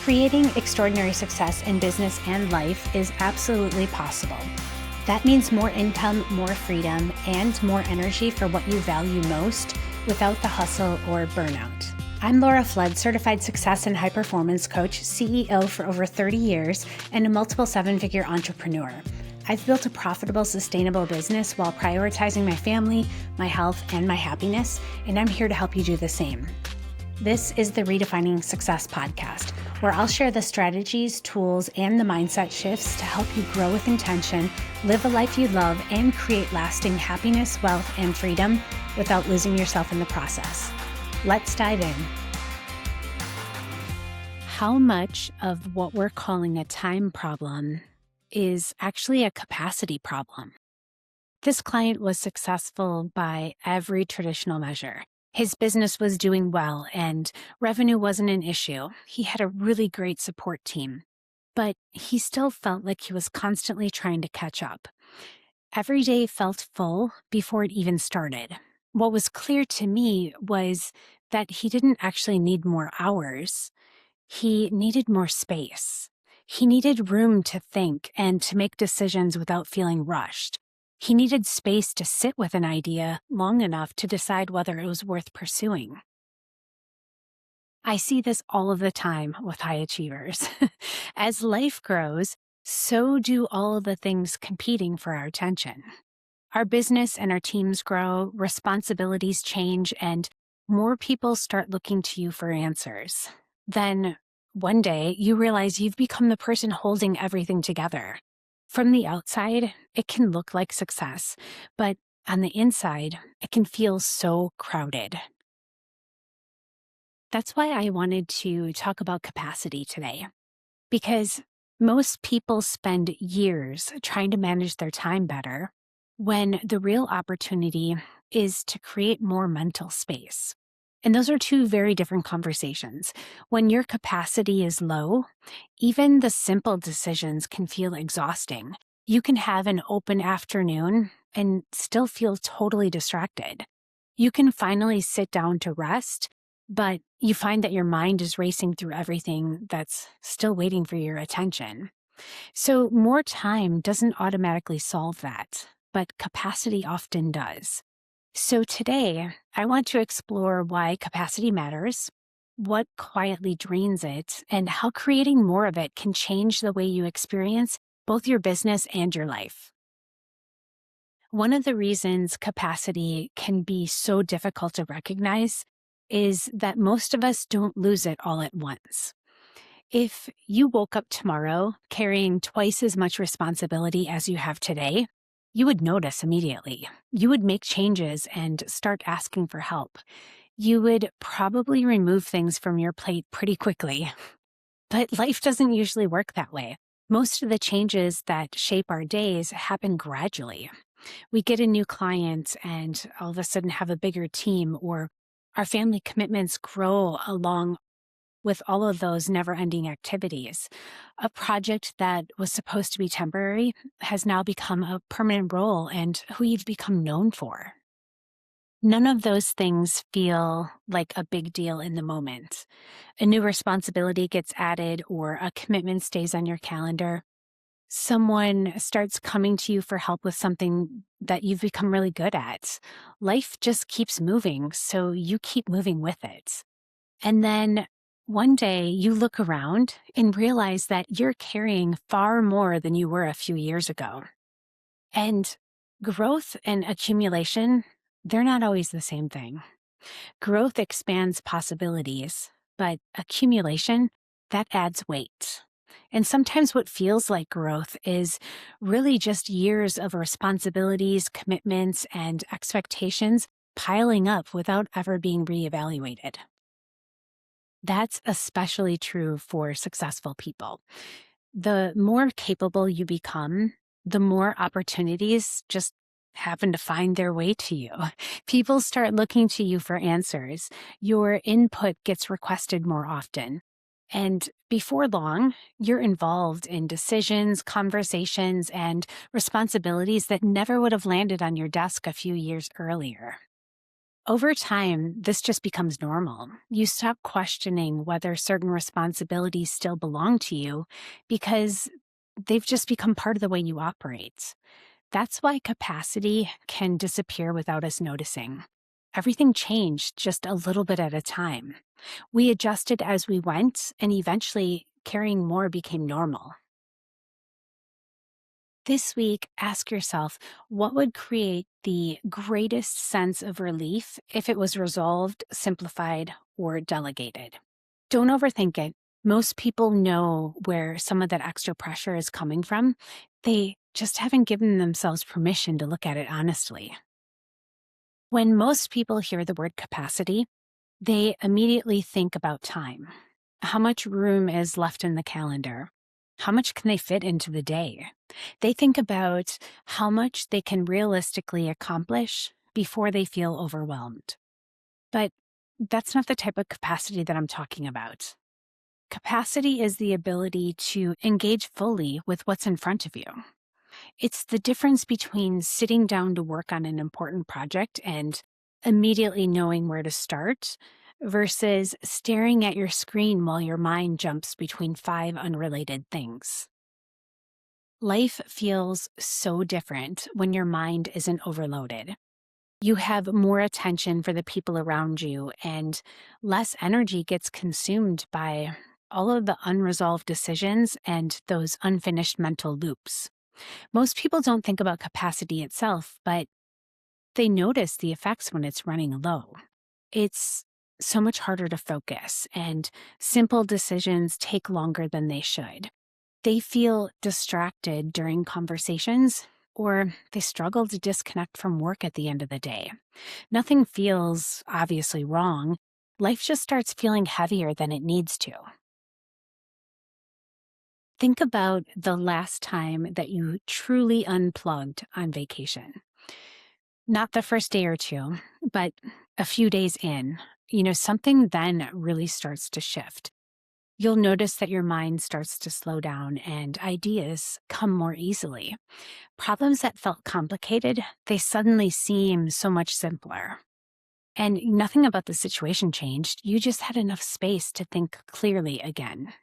Creating extraordinary success in business and life is absolutely possible. That means more income, more freedom, and more energy for what you value most without the hustle or burnout. I'm Laura Flood, certified success and high performance coach, CEO for over 30 years, and a multiple seven-figure entrepreneur. I've built a profitable, sustainable business while prioritizing my family, my health, and my happiness, and I'm here to help you do the same. This is the Redefining Success podcast, where I'll share the strategies, tools, and the mindset shifts to help you grow with intention, live a life you love, and create lasting happiness, wealth, and freedom without losing yourself in the process. Let's dive in. How much of what we're calling a time problem is actually a capacity problem? This client was successful by every traditional measure. His business was doing well and revenue wasn't an issue. He had a really great support team, but he still felt like he was constantly trying to catch up. Every day felt full before it even started. What was clear to me was that he didn't actually need more hours. He needed more space. He needed room to think and to make decisions without feeling rushed. He needed space to sit with an idea long enough to decide whether it was worth pursuing. I see this all of the time with high achievers. As life grows, so do all of the things competing for our attention. Our business and our teams grow, responsibilities change, and more people start looking to you for answers. Then, one day, you realize you've become the person holding everything together. From the outside, it can look like success, but on the inside, it can feel so crowded. That's why I wanted to talk about capacity today, because most people spend years trying to manage their time better when the real opportunity is to create more mental space. And those are two very different conversations. When your capacity is low, even the simple decisions can feel exhausting. You can have an open afternoon and still feel totally distracted. You can finally sit down to rest, but you find that your mind is racing through everything that's still waiting for your attention. So more time doesn't automatically solve that, but capacity often does. So today, I want to explore why capacity matters, what quietly drains it, and how creating more of it can change the way you experience both your business and your life. One of the reasons capacity can be so difficult to recognize is that most of us don't lose it all at once. If you woke up tomorrow carrying twice as much responsibility as you have today, you would notice immediately. You would make changes and start asking for help. You would probably remove things from your plate pretty quickly. But life doesn't usually work that way. Most of the changes that shape our days happen gradually. We get a new client and all of a sudden have a bigger team, or our family commitments grow along with all of those never-ending activities. A project that was supposed to be temporary has now become a permanent role and who you've become known for. None of those things feel like a big deal in the moment. A new responsibility gets added or a commitment stays on your calendar. Someone starts coming to you for help with something that you've become really good at. Life just keeps moving, so you keep moving with it. And then one day you look around and realize that you're carrying far more than you were a few years ago. And growth and accumulation, they're not always the same thing. Growth expands possibilities, but accumulation, that adds weight. And sometimes what feels like growth is really just years of responsibilities, commitments, and expectations piling up without ever being reevaluated. That's especially true for successful people. The more capable you become, the more opportunities just happen to find their way to you. People start looking to you for answers. Your input gets requested more often. And before long, you're involved in decisions, conversations, and responsibilities that never would have landed on your desk a few years earlier. Over time, this just becomes normal. You stop questioning whether certain responsibilities still belong to you because they've just become part of the way you operate. That's why capacity can disappear without us noticing. Everything changed just a little bit at a time. We adjusted as we went, and eventually carrying more became normal. This week, ask yourself what would create the greatest sense of relief if it was resolved, simplified, or delegated. Don't overthink it. Most people know where some of that extra pressure is coming from. They just haven't given themselves permission to look at it honestly. When most people hear the word capacity, they immediately think about time. How much room is left in the calendar? How much can they fit into the day? They think about how much they can realistically accomplish before they feel overwhelmed. But that's not the type of capacity that I'm talking about. Capacity is the ability to engage fully with what's in front of you. It's the difference between sitting down to work on an important project and immediately knowing where to start versus staring at your screen while your mind jumps between five unrelated things. Life feels so different when your mind isn't overloaded. You have more attention for the people around you, and less energy gets consumed by all of the unresolved decisions and those unfinished mental loops. Most people don't think about capacity itself, but they notice the effects when it's running low. It's so much harder to focus, and simple decisions take longer than they should. They feel distracted during conversations, or they struggle to disconnect from work at the end of the day. Nothing feels obviously wrong. Life just starts feeling heavier than it needs to. Think about the last time that you truly unplugged on vacation. Not the first day or two, but a few days in. Something then really starts to shift. You'll notice that your mind starts to slow down and ideas come more easily. Problems that felt complicated, they suddenly seem so much simpler. And nothing about the situation changed. You just had enough space to think clearly again.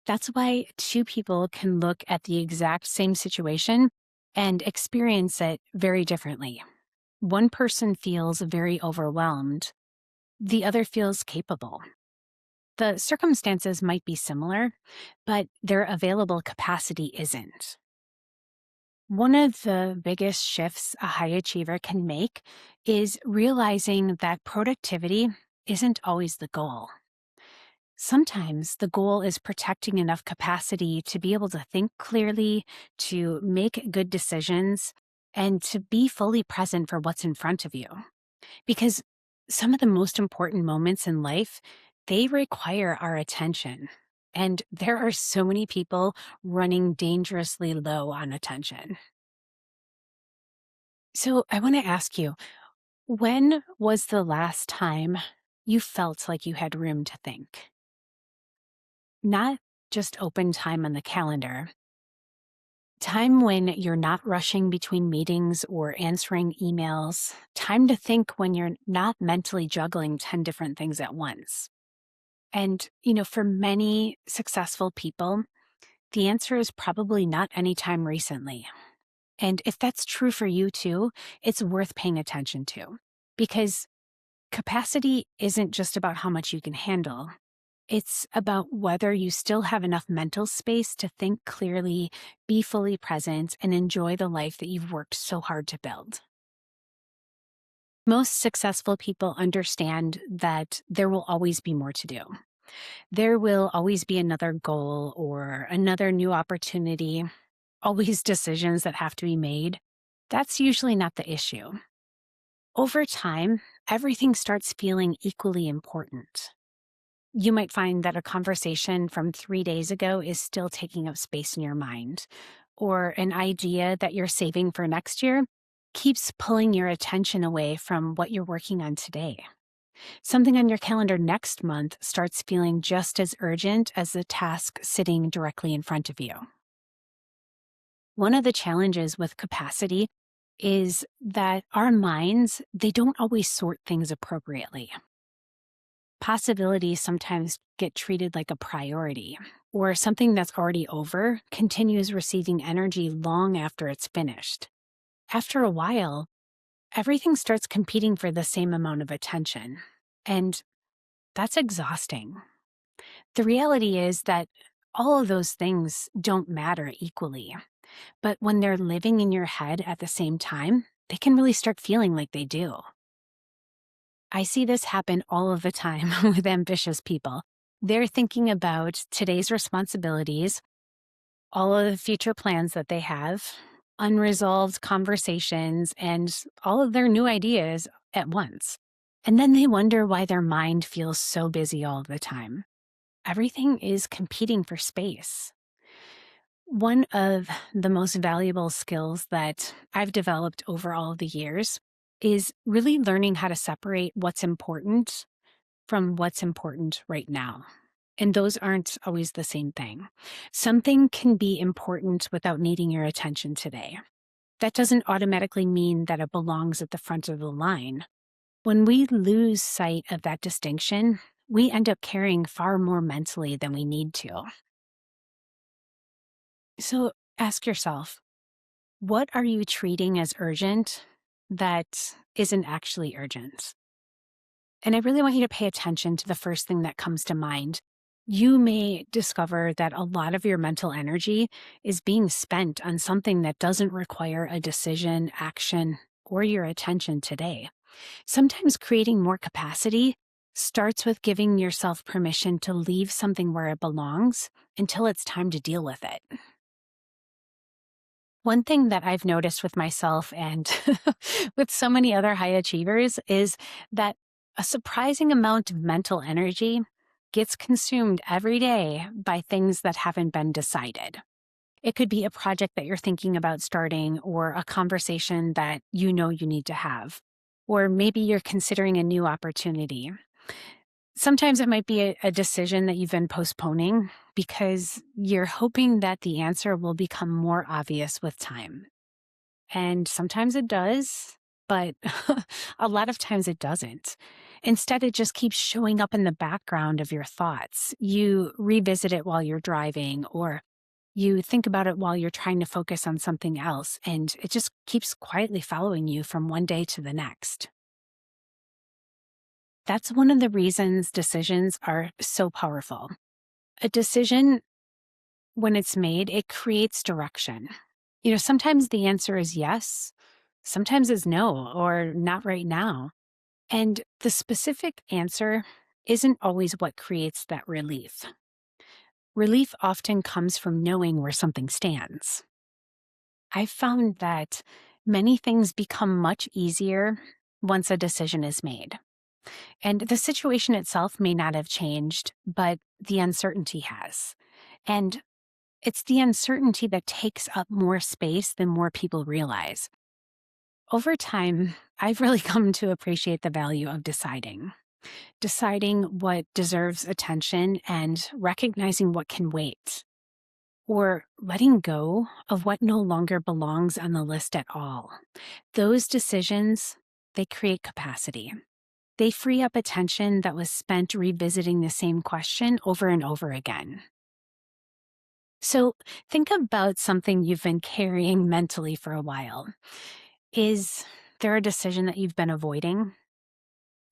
That's why two people can look at the exact same situation and experience it very differently. One person feels very overwhelmed, the other feels capable. The circumstances might be similar, but their available capacity isn't. One of the biggest shifts a high achiever can make is realizing that productivity isn't always the goal. Sometimes the goal is protecting enough capacity to be able to think clearly, to make good decisions, and to be fully present for what's in front of you. Because some of the most important moments in life, they require our attention. And there are so many people running dangerously low on attention. So I want to ask you, when was the last time you felt like you had room to think? Not just open time on the calendar, time when you're not rushing between meetings or answering emails, time to think when you're not mentally juggling 10 different things at once. And, for many successful people, the answer is probably not anytime recently. And if that's true for you too, it's worth paying attention to because capacity isn't just about how much you can handle. It's about whether you still have enough mental space to think clearly, be fully present, and enjoy the life that you've worked so hard to build. Most successful people understand that there will always be more to do. There will always be another goal or another new opportunity, always decisions that have to be made. That's usually not the issue. Over time, everything starts feeling equally important. You might find that a conversation from 3 days ago is still taking up space in your mind, or an idea that you're saving for next year keeps pulling your attention away from what you're working on today. Something on your calendar next month starts feeling just as urgent as the task sitting directly in front of you. One of the challenges with capacity is that our minds, they don't always sort things appropriately. Possibilities sometimes get treated like a priority, or something that's already over continues receiving energy long after it's finished. After a while, everything starts competing for the same amount of attention. And that's exhausting. The reality is that all of those things don't matter equally. But when they're living in your head at the same time, they can really start feeling like they do. I see this happen all of the time with ambitious people. They're thinking about today's responsibilities, all of the future plans that they have, unresolved conversations, and all of their new ideas at once. And then they wonder why their mind feels so busy all the time. Everything is competing for space. One of the most valuable skills that I've developed over all of the years is really learning how to separate what's important from what's important right now. And those aren't always the same thing. Something can be important without needing your attention today. That doesn't automatically mean that it belongs at the front of the line. When we lose sight of that distinction, we end up carrying far more mentally than we need to. So ask yourself, what are you treating as urgent that isn't actually urgent? And I really want you to pay attention to the first thing that comes to mind. You may discover that a lot of your mental energy is being spent on something that doesn't require a decision, action, or your attention today. Sometimes creating more capacity starts with giving yourself permission to leave something where it belongs until it's time to deal with it. One thing that I've noticed with myself and with so many other high achievers is that a surprising amount of mental energy gets consumed every day by things that haven't been decided. It could be a project that you're thinking about starting, or a conversation that you know you need to have, or maybe you're considering a new opportunity. Sometimes it might be a decision that you've been postponing because you're hoping that the answer will become more obvious with time. And sometimes it does, but a lot of times it doesn't. Instead, it just keeps showing up in the background of your thoughts. You revisit it while you're driving, or you think about it while you're trying to focus on something else, and it just keeps quietly following you from one day to the next. That's one of the reasons decisions are so powerful. A decision, when it's made, it creates direction. Sometimes the answer is yes, sometimes it's no, or not right now. And the specific answer isn't always what creates that relief. Relief often comes from knowing where something stands. I've found that many things become much easier once a decision is made. And the situation itself may not have changed, but the uncertainty has. And it's the uncertainty that takes up more space than more people realize. Over time, I've really come to appreciate the value of deciding what deserves attention and recognizing what can wait, or letting go of what no longer belongs on the list at all. Those decisions, they create capacity. They free up attention that was spent revisiting the same question over and over again. So think about something you've been carrying mentally for a while. Is there a decision that you've been avoiding?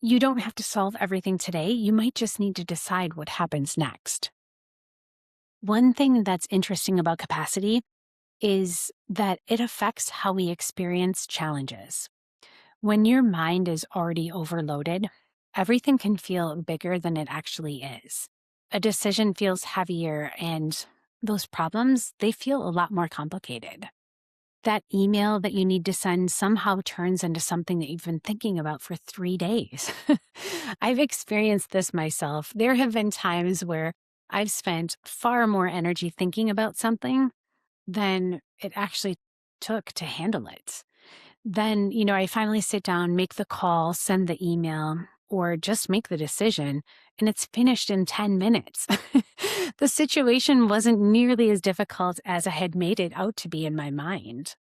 You don't have to solve everything today. You might just need to decide what happens next. One thing that's interesting about capacity is that it affects how we experience challenges. When your mind is already overloaded, everything can feel bigger than it actually is. A decision feels heavier, and those problems, they feel a lot more complicated. That email that you need to send somehow turns into something that you've been thinking about for 3 days. I've experienced this myself. There have been times where I've spent far more energy thinking about something than it actually took to handle it. Then, I finally sit down, make the call, send the email, or just make the decision, and it's finished in 10 minutes. The situation wasn't nearly as difficult as I had made it out to be in my mind.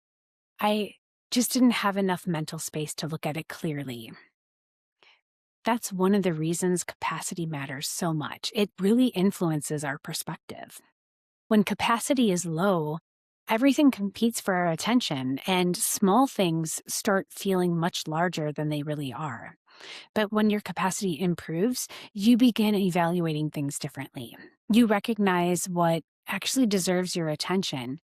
I just didn't have enough mental space to look at it clearly. That's one of the reasons capacity matters so much. It really influences our perspective. When capacity is low, everything competes for our attention, and small things start feeling much larger than they really are. But when your capacity improves, you begin evaluating things differently. You recognize what actually deserves your attention.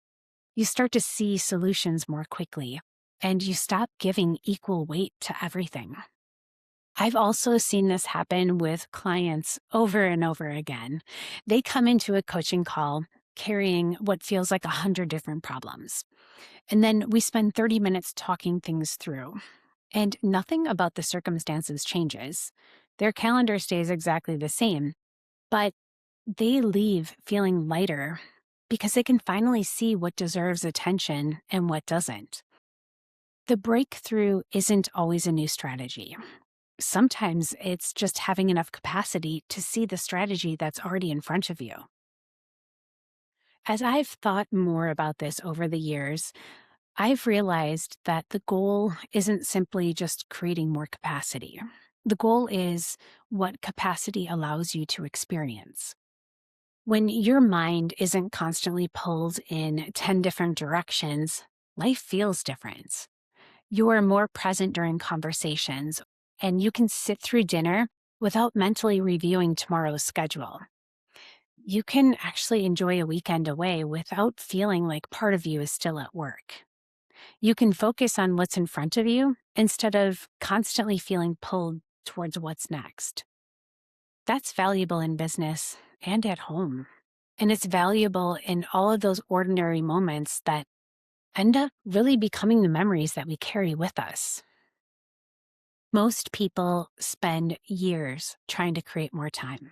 You start to see solutions more quickly, and you stop giving equal weight to everything. I've also seen this happen with clients over and over again. They come into a coaching call carrying what feels like 100 different problems. And then we spend 30 minutes talking things through, and nothing about the circumstances changes. Their calendar stays exactly the same, but they leave feeling lighter because they can finally see what deserves attention and what doesn't. The breakthrough isn't always a new strategy. Sometimes it's just having enough capacity to see the strategy that's already in front of you. As I've thought more about this over the years, I've realized that the goal isn't simply just creating more capacity. The goal is what capacity allows you to experience. When your mind isn't constantly pulled in 10 different directions, life feels different. You are more present during conversations, and you can sit through dinner without mentally reviewing tomorrow's schedule. You can actually enjoy a weekend away without feeling like part of you is still at work. You can focus on what's in front of you instead of constantly feeling pulled towards what's next. That's valuable in business and at home. And it's valuable in all of those ordinary moments that end up really becoming the memories that we carry with us. Most people spend years trying to create more time.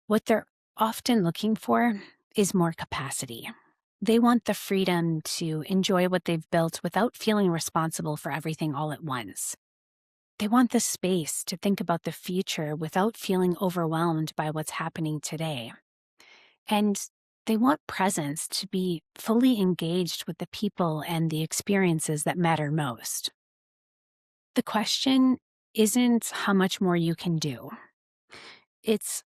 What they're often looking for is more capacity. They want the freedom to enjoy what they've built without feeling responsible for everything all at once. They want the space to think about the future without feeling overwhelmed by what's happening today. And they want presence to be fully engaged with the people and the experiences that matter most. The question isn't how much more you can do. It's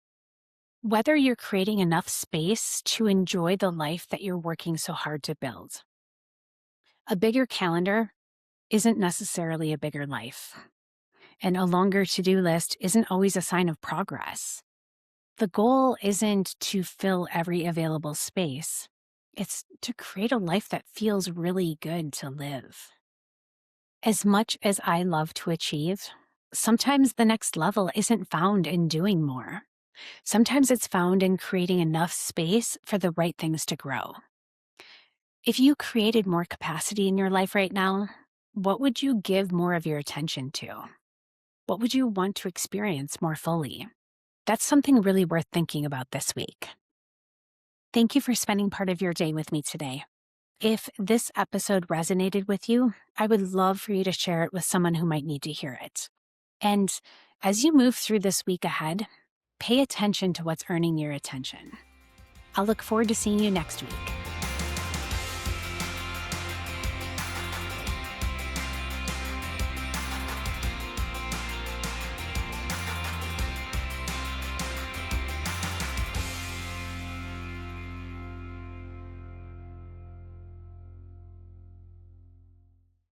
whether you're creating enough space to enjoy the life that you're working so hard to build. A bigger calendar isn't necessarily a bigger life, and a longer to-do list isn't always a sign of progress. The goal isn't to fill every available space. It's to create a life that feels really good to live. As much as I love to achieve, sometimes the next level isn't found in doing more. Sometimes it's found in creating enough space for the right things to grow. If you created more capacity in your life right now, what would you give more of your attention to? What would you want to experience more fully? That's something really worth thinking about this week. Thank you for spending part of your day with me today. If this episode resonated with you, I would love for you to share it with someone who might need to hear it. And as you move through this week ahead, pay attention to what's earning your attention. I'll look forward to seeing you next week.